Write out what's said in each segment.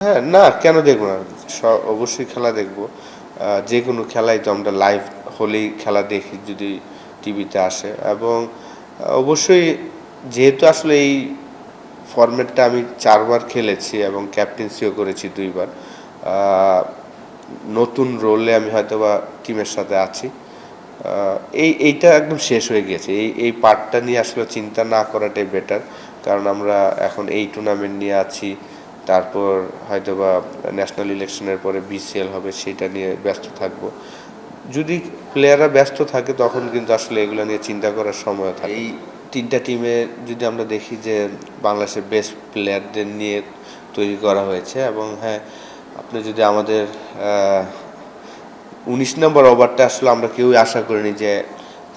হ্যাঁ, না কেন দেখব না? অবশ্যই খেলা দেখব। যেকোনো খেলাই তো আমরা লাইভ হলেই খেলা দেখি যদি টিভিতে আসে এবং অবশ্যই যেহেতু আসলে এই ফরম্যাটটা আমি ৪ বার খেলেছি এবং ক্যাপ্টেন্সিও করেছি ২ বার। আ নতুন রোলে আমি হয়তোবা টিমের সাথে আছি। আ এইটা একদম শেষ হয়ে গিয়েছে। এই পার্টটা নিয়ে আসলে চিন্তা না করাটাই বেটার। কারণ আমরা এখন এই টুর্নামেন্ট নিয়ে আছি। তারপর হয়তোবা ন্যাশনাল ইলেকশনের পরে বিসিএল হবে সেটা নিয়ে ব্যস্ত থাকব। যদি প্লেয়াররা ব্যস্ত থাকে তখন কিন্তু আসলে এগুলো নিয়ে চিন্তা করার সময়ও থাকে। এই ৩টা টিমে যদি আমরা দেখি যে বাংলাদেশের বেস্ট প্লেয়ারদের নিয়ে তৈরি করা হয়েছে এবং হ্যাঁ, আপনি যদি আমাদের ১৯ নম্বর ওভারটা আসলে আমরা কেউই আশা করিনি যে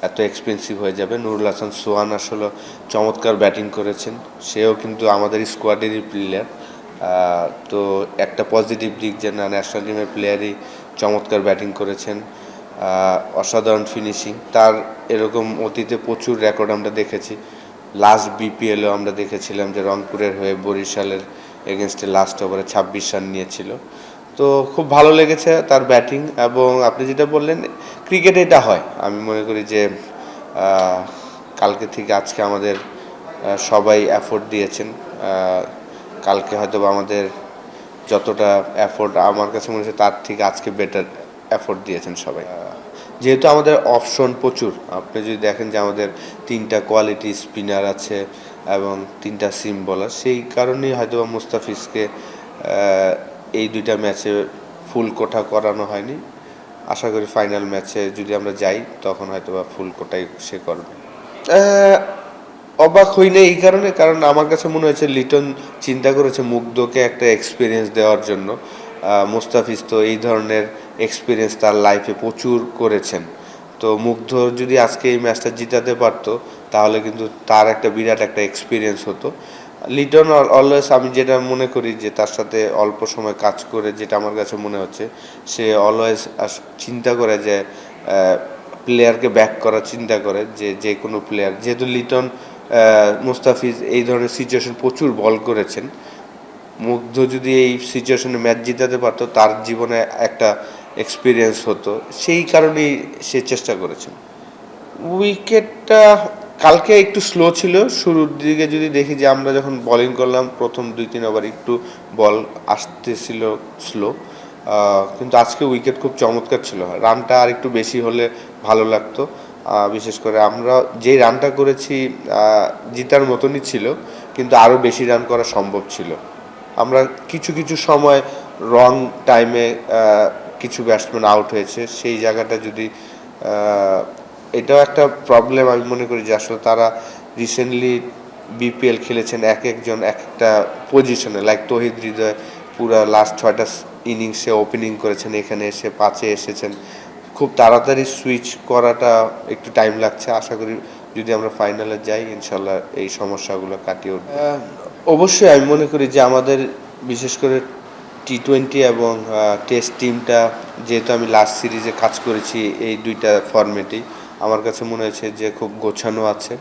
এত এক্সপেন্সিভ হয়ে যাবে। নুরুল হাসান সোহান আসলে চমৎকার ব্যাটিং করেছেন। সেও কিন্তু আমাদের স্কোয়াডেরই প্লেয়ার। তো একটা পজিটিভ দিক যে না, ন্যাশনাল টিমের প্লেয়ারই চমৎকার ব্যাটিং করেছেন। অসাধারণ ফিনিশিং। তার এরকম অতীতে প্রচুর রেকর্ড আমরা দেখেছি। লাস্ট বিপিএলও আমরা দেখেছিলাম যে রংপুরের হয়ে বরিশালের এগেনস্টে লাস্ট ওভারে ২৬ রান নিয়েছিল। তো খুব ভালো লেগেছে তার ব্যাটিং এবং আপনি যেটা বললেন ক্রিকেটে এটা হয়। আমি মনে করি যে কালকে থেকে আজকে আমাদের সবাই এফোর্ট দিয়েছেন। কালকে হয়তোবা আমাদের যতটা এফোর্ট আমার কাছে মনে হচ্ছে তার থেকে আজকে বেটার এফোর্ট দিয়েছেন সবাই। যেহেতু আমাদের অপশন প্রচুর, আপনি যদি দেখেন যে আমাদের ৩টা কোয়ালিটি স্পিনার আছে এবং ৩টা সিম বোলার, সেই কারণেই হয়তোবা মুস্তাফিজকে এই ২টা ম্যাচে ফুল কোঠা করানো হয়নি। আশা করি ফাইনাল ম্যাচে যদি আমরা যাই তখন হয়তোবা ফুল কোটাই সে করবে। অবাক হই না এই কারণে, কারণ আমার কাছে মনে হয়েছে লিটন চিন্তা করেছে মুগ্ধকে একটা এক্সপিরিয়েন্স দেওয়ার জন্য। মুস্তাফিজ তো এই ধরনের এক্সপিরিয়েন্স তার লাইফে প্রচুর করেছেন। তো মুগ্ধ যদি আজকে এই ম্যাচটা জিতাতে পারতো তাহলে কিন্তু তার একটা বিরাট একটা এক্সপিরিয়েন্স হতো। লিটন অলওয়েজ, আমি যেটা মনে করি যে তার সাথে অল্প সময় কাজ করে যেটা আমার কাছে মনে হচ্ছে, সে অলওয়েজ চিন্তা করে যে প্লেয়ারকে ব্যাক করার চিন্তা করে যে কোনো প্লেয়ার, যেহেতু লিটন মুস্তাফিজ এই ধরনের সিচুয়েশন প্রচুর বল করেছেন। মুগ্ধ যদি এই সিচুয়েশনে ম্যাচ জিতাতে পারতো তার জীবনে একটা এক্সপিরিয়েন্স হতো, সেই কারণেই সে চেষ্টা করেছেন। উইকেটটা কালকে একটু স্লো ছিল। শুরুর দিকে যদি দেখি যে আমরা যখন বোলিং করলাম প্রথম ২-৩ ওভার একটু বল আসতেছিল স্লো, কিন্তু আজকে উইকেট খুব চমৎকার ছিল। রানটা আর একটু বেশি হলে ভালো লাগতো। বিশেষ করে আমরা যেই রানটা করেছি জিতার মতনই ছিল, কিন্তু আরও বেশি রান করা সম্ভব ছিল। আমরা কিছু কিছু সময় রং টাইমে কিছু ব্যাটসম্যান আউট হয়েছে, সেই জায়গাটা যদি এটাও একটা প্রবলেম আমি মনে করি যে আসলে তারা রিসেন্টলি বিপিএল খেলেছেন এক একজন এক একটা পজিশনে, লাইক তৌহিদ হৃদয় পুরো লাস্ট ৬টা ইনিংসে ওপেনিং করেছেন, এখানে এসে ৫-এ এসেছেন। খুব তাড়াতাড়ি সুইচ করাটা একটু টাইম লাগছে। আশা করি যদি আমরা ফাইনালে যাই ইনশাল্লাহ এই সমস্যাগুলো কাটিয়ে উঠবে। অবশ্যই আমি মনে করি যে আমাদের বিশেষ করে টি-20 এবং টেস্ট টিমটা, যেহেতু আমি লাস্ট সিরিজে কাজ করেছি এই ২টা ফরম্যাটেই, আমার কাছে মনে হয়েছে যে খুব গোছানো আছে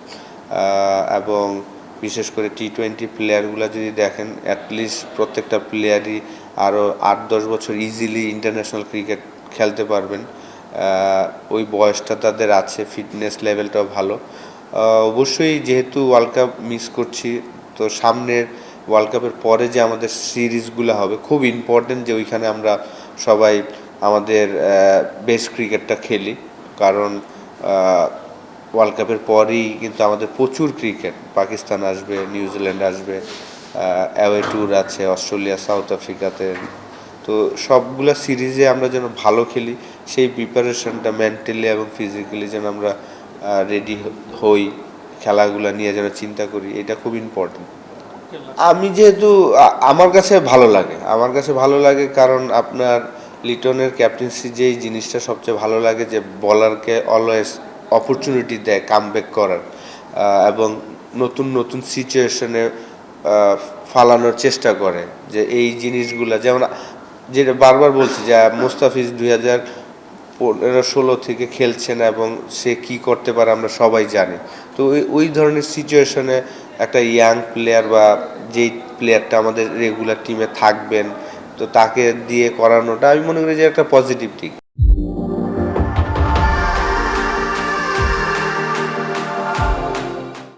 এবং বিশেষ করে টি-20 প্লেয়ারগুলো যদি দেখেন অ্যাটলিস্ট প্রত্যেকটা প্লেয়ারই আরও ৮-১০ বছর ইজিলি ইন্টারন্যাশনাল ক্রিকেট খেলতে পারবেন। ওই বয়সটা তাদের আছে, ফিটনেস লেভেলটাও ভালো। অবশ্যই যেহেতু ওয়ার্ল্ড কাপ মিস করছি, তো সামনের ওয়ার্ল্ড কাপের পরে যে আমাদের সিরিজগুলো হবে খুব ইম্পর্টেন্ট যে ওইখানে আমরা সবাই আমাদের বেস্ট ক্রিকেটটা খেলি। কারণ ওয়ার্ল্ড কাপের পরেই কিন্তু আমাদের প্রচুর ক্রিকেট, পাকিস্তান আসবে, নিউজিল্যান্ড আসবে, অ্যাওয়ে ট্যুর আছে অস্ট্রেলিয়া সাউথ আফ্রিকাতে। তো সবগুলা সিরিজে আমরা যেন ভালো খেলি, সেই প্রিপারেশনটা মেন্টালি এবং ফিজিক্যালি যেন আমরা রেডি হই, খেলাগুলো নিয়ে যেন চিন্তা করি, এটা খুব ইম্পর্টেন্ট। আমি যেহেতু আমার কাছে ভালো লাগে কারণ আপনার লিটনের ক্যাপ্টেন্সি যেই জিনিসটা সবচেয়ে ভালো লাগে যে বলারকে অলওয়েজ অপরচুনিটি দেয় কামব্যাক করার এবং নতুন নতুন সিচুয়েশনে ফালানোর চেষ্টা করে, যে এই জিনিসগুলা যেমন যেটা বারবার বলছি যে মুস্তাফিজ ২০১৫-১৬ থেকে খেলছেন এবং সে কি করতে পারে আমরা সবাই জানি। তো ওই ধরনের সিচুয়েশনে একটা ইয়াং প্লেয়ার বা যেই প্লেয়ারটা আমাদের রেগুলার টিমে থাকবেন তো তাকে দিয়ে করানোটা আমি মনে করি যে একটা পজিটিভ দিক।